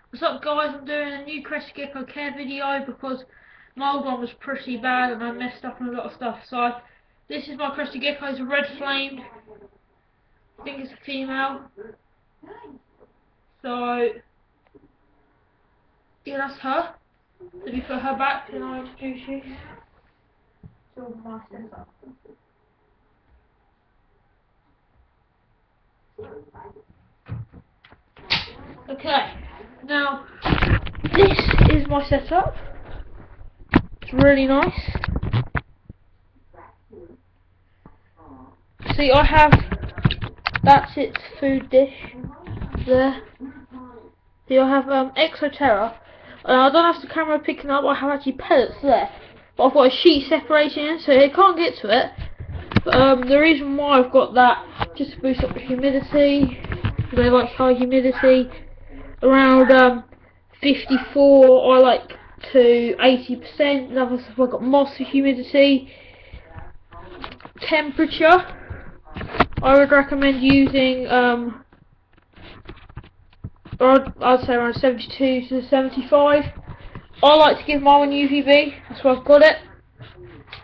What's up guys, I'm doing a new crested gecko care video because my old one was pretty bad and I messed up on a lot of stuff. So this is my crested gecko, it's a red flamed. I think it's a female. So yeah, that's her. Let me put her back and I'll introduce you to my setup. Okay, now this is my setup. It's really nice. See, I have, that's its food dish there. See, I have Exoterra. I don't have the camera picking up, I have actually pellets there. But I've got a sheet separating it, so it can't get to it. But the reason why I've got that, just to boost up the humidity. They like high humidity. Around 54, I like to 80%. Another stuff, I've got moss for humidity. Temperature, I would recommend using I'd say around 72 to 75. I like to give my one UVB, that's why I've got it.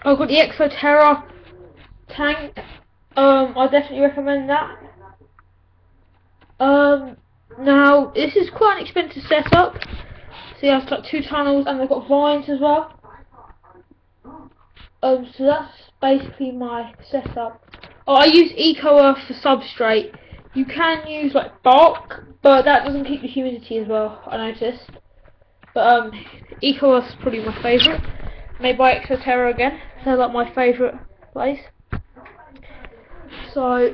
I've got the Exoterra tank. I definitely recommend that. Now this is quite an expensive setup. See, I've got 2 tunnels and I've got vines as well. So that's basically my setup. Oh, I use Eco Earth for substrate. You can use like bark, but that doesn't keep the humidity as well, I noticed. But Eco Earth's probably my favourite. Made by Exoterra again. They're like my favourite place. So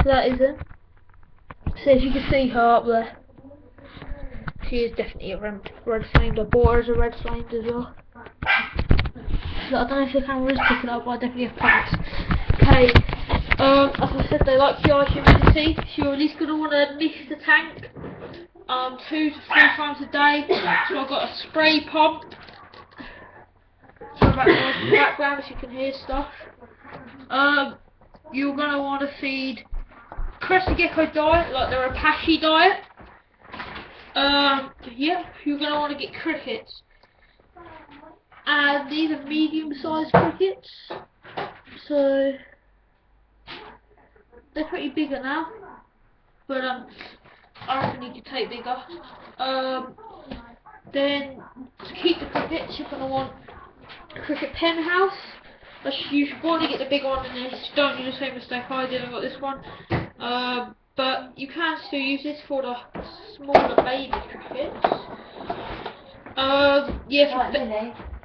that is it. So as you can see her up there, she is definitely a red flamed. I bought her as a red flamed as well. So I don't know if the camera is picking up, but I definitely have plants. Okay, as I said, they like the high humidity, so you're at least going to want to mist the tank 2 to 3 times a day. So I've got a spray pump. So back in the background, so you can hear stuff. You're going to want to feed crested gecko diet, like the Rapashi diet. Yeah, you're going to want to get crickets. And these are medium-sized crickets, so they're pretty bigger now. But I reckon you could take bigger. Then to keep the crickets, you're going to want a cricket pen house. You should want to get the big one in this. Don't do the same mistake I did. I got this one. But you can still use this for the smaller baby crickets. Yeah,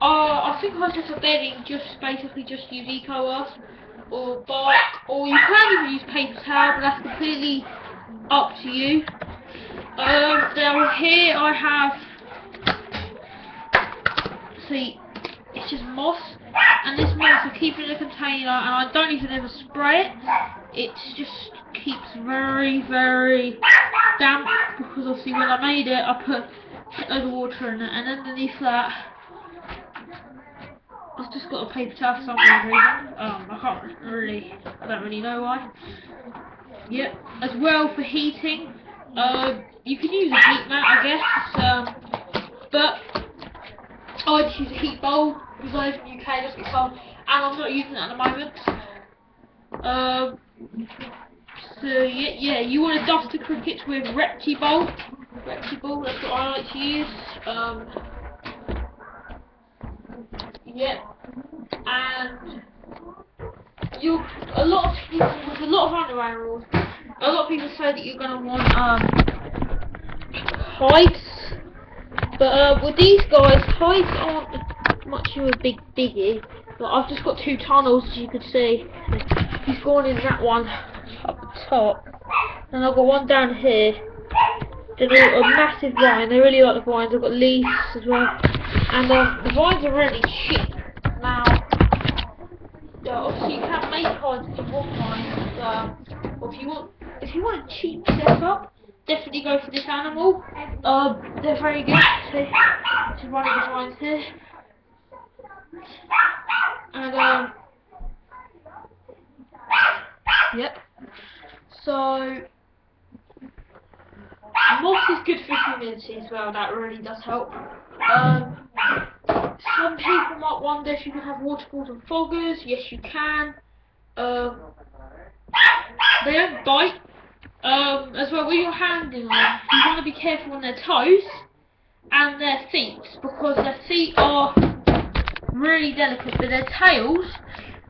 I think I said for bedding, basically just use Eco Earth or bark, or you can even use paper towel, but that's completely up to you. Now here I have, see, it's just moss, and this moss I keep in a container, and I don't even ever spray it. It just keeps very, very damp, because obviously when I made it, I put loads of water in it, and underneath that, I've just got a paper towel for some reason. I don't really know why. Yep. As well for heating, you can use a heat mat, I guess. But I just use a heat bowl because I live in the UK, it does get cold, and I'm not using it at the moment. So yeah, you want to dust the crickets with Reptiball. That's what I like to use. Yeah, and a lot of people with a lot of other animals, a lot of people say that you're gonna want hides, but with these guys, hides aren't much of a big biggie. But I've just got 2 tunnels, as you can see. He's gone in that one up the top, and I've got one down here. They're a massive vine. They really like the vines. I've got leaves as well, and the vines are really cheap now. Obviously you can make hides if you want vines, or if you want a cheap setup, definitely go for this animal. They're very good. See, this is one of the vines here, and yep. So moss is good for humidity as well, that really does help. Some people might wonder if you can have waterfalls and foggers. Yes, you can. They don't bite. As well, with your handling on, you want to be careful on their toes and their feet, because their feet are really delicate, but their tails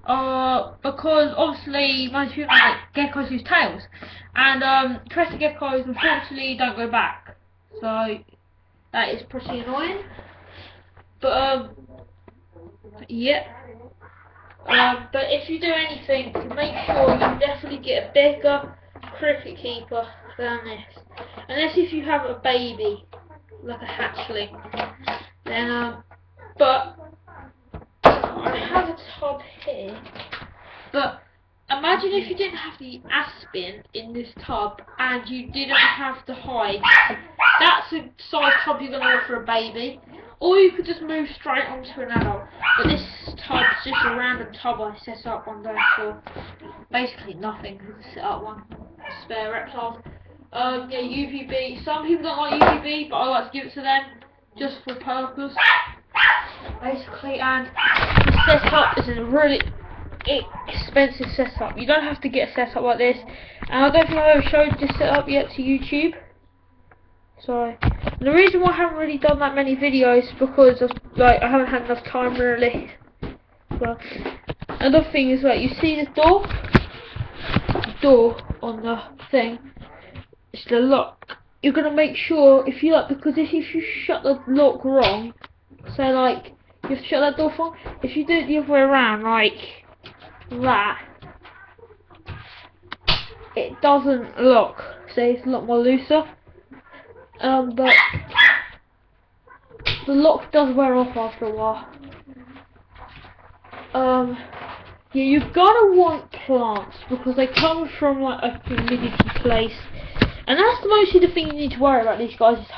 are, because obviously most people like geckos use tails, and crested geckos unfortunately don't go back, so that is pretty annoying. But yeah. But if you do anything, make sure you definitely get a bigger cricket keeper than this. Unless if you have a baby, like a hatchling, then but I have a tub here. But imagine if you didn't have the aspin in this tub and you didn't have the hide. That's the size tub you're going to want for a baby. Or you could just move straight onto an adult. But this tub's just a random tub I set up one day for basically nothing. I set up one spare reptiles. Yeah, UVB. Some people don't like UVB, but I like to give it to them just for purpose. Basically, and the setup is a really expensive setup. You don't have to get a setup like this. And I don't think I've ever showed this setup yet to YouTube. So the reason why I haven't really done that many videos is because I haven't had enough time really. But another thing is you see this door? The door on the thing. It's the lock. You're gonna make sure if you because if you shut the lock wrong, so you have to shut that door wrong. If you do it the other way around, like that, it doesn't lock. So it's a lot more looser. But the lock does wear off after a while. Yeah, you're gonna want plants because they come from a humidity place, and that's mostly the thing you need to worry about these guys is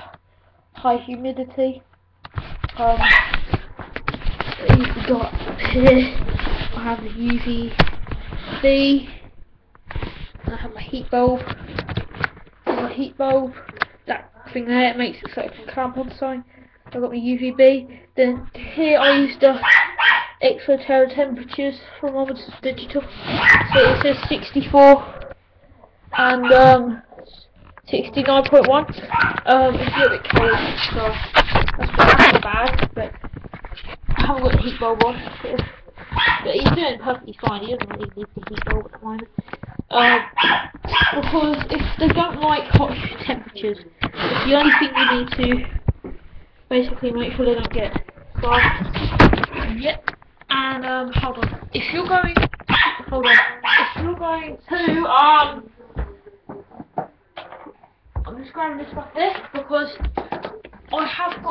high humidity. You've got here. I have the UVB. I have my heat bulb. That thing there, it makes it so it can clamp on something. I've got my UVB. Then here I used the exoterra temperatures from Ovid's Digital. So it says 64 and 69.1. It's a little bit cold, so that's not bad. But I haven't got the heat bulb on. But he's doing perfectly fine. He doesn't really need the heat bulb at the moment. Because if they don't like hot temperatures, it's the only thing you need to basically make sure they don't get. So, yep. And hold on. If you're going to I'm just grabbing this back there because I have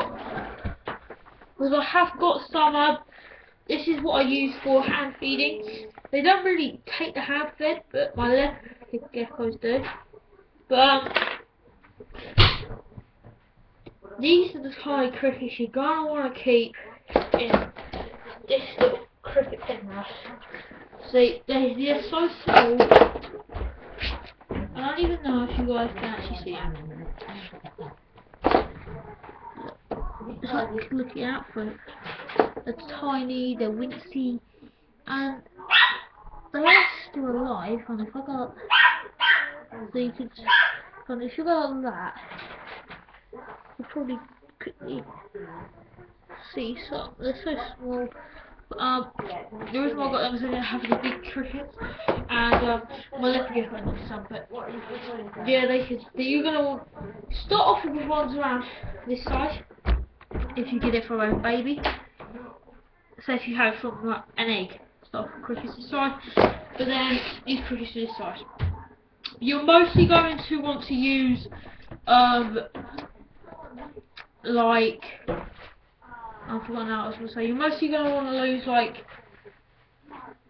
got some. This is what I use for hand feeding. They don't really take the hand fed, but my left geckos do. But these are the kind of crickets you're gonna want to keep in this little cricket pen house. See, they're so small. I don't even know if you guys can actually see them. Just looking out for it. They're tiny, they're wincy, and they are still alive. And if I go, so you could, and if you go on that, you probably couldn't see some. They're so small. But, the reason why I got them is I didn't have the big crickets, and my left gecko knows some. But yeah, you're gonna start off with ones around this size if you get it from a baby. So if you have from an egg, start off with crickets this size, but then these crickets are this size. You're mostly going to want to use I forgot now what I was going to say. You're mostly going to want to use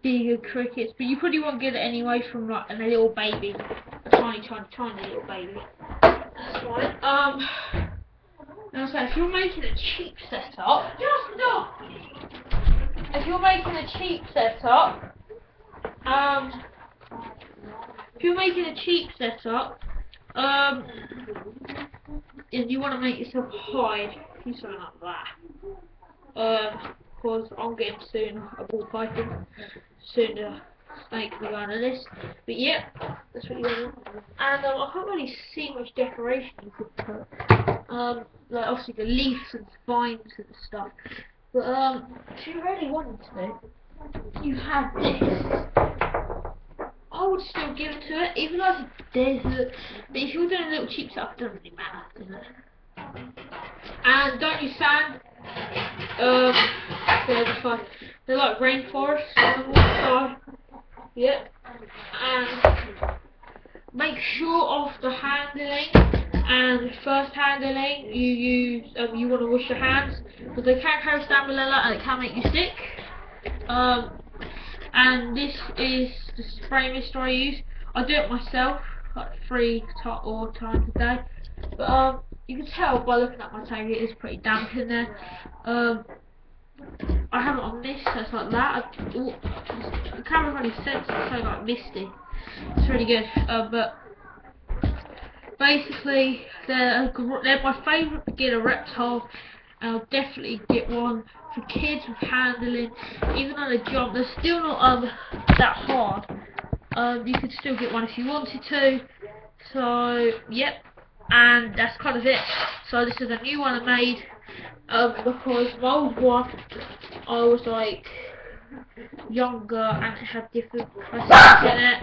bigger crickets, but you probably won't get it anyway from a little baby, a tiny little baby. That's fine. Now, so if you're making a cheap setup, is you want to make yourself hide, do something like that. Because I'm getting soon a ball python, soon a snake will go on the list. But yeah, that's what you want. And I can't really see much decoration you could put. Like obviously the leaves and vines and stuff. But if you really wanted to, you have this. I would still give it to it, even though it's a desert. But if you're doing a little cheap stuff, it doesn't really matter, does it? And don't use sand. They're like rainforests on the one side. Yep. And make sure of the handling. And first handling, you want to wash your hands because they can carry salmonella and it can make you sick. And this is the spray mist I use. I do it myself, like 3 times a day. But you can tell by looking at my tank it is pretty damp in there. I have it on mist, so it's like that. The camera only senses it's so like misty. It's really good. But basically, they're my favourite beginner reptile. And I'll definitely get one for kids with handling. Even though they jump, they're still not that hard. You could still get one if you wanted to. So yep, and that's kind of it. So this is a new one I made because my old one I was like younger and it had different crescents in it.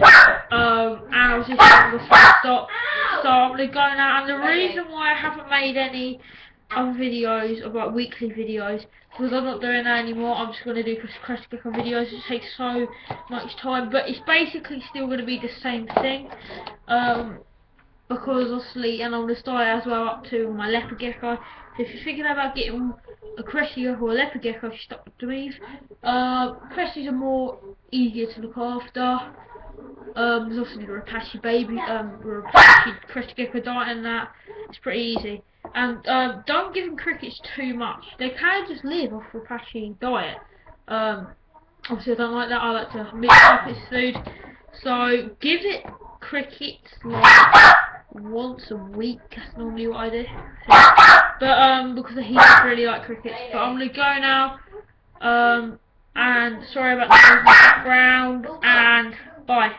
And I was just younger, so I stopped. So I'm gonna go now. And the reason why I haven't made any other videos, about weekly videos, because I'm not doing that anymore. I'm just going to do crested gecko videos. It takes so much time, but it's basically still going to be the same thing, because obviously, and I'm going to start as well up to my leopard gecko. So if you're thinking about getting a crested gecko or a leopard gecko, stop with nouise. Cresties are more easier to look after. There's obviously the rapace baby, rapace crested gecko diet and that. It's pretty easy. And don't give them crickets too much. They can just live off rapace diet. Obviously I don't like that. I like to mix up its food. So give it crickets like once a week. That's normally what I do. But because he doesn't really like crickets. But I'm gonna go now. And sorry about the background. And bye.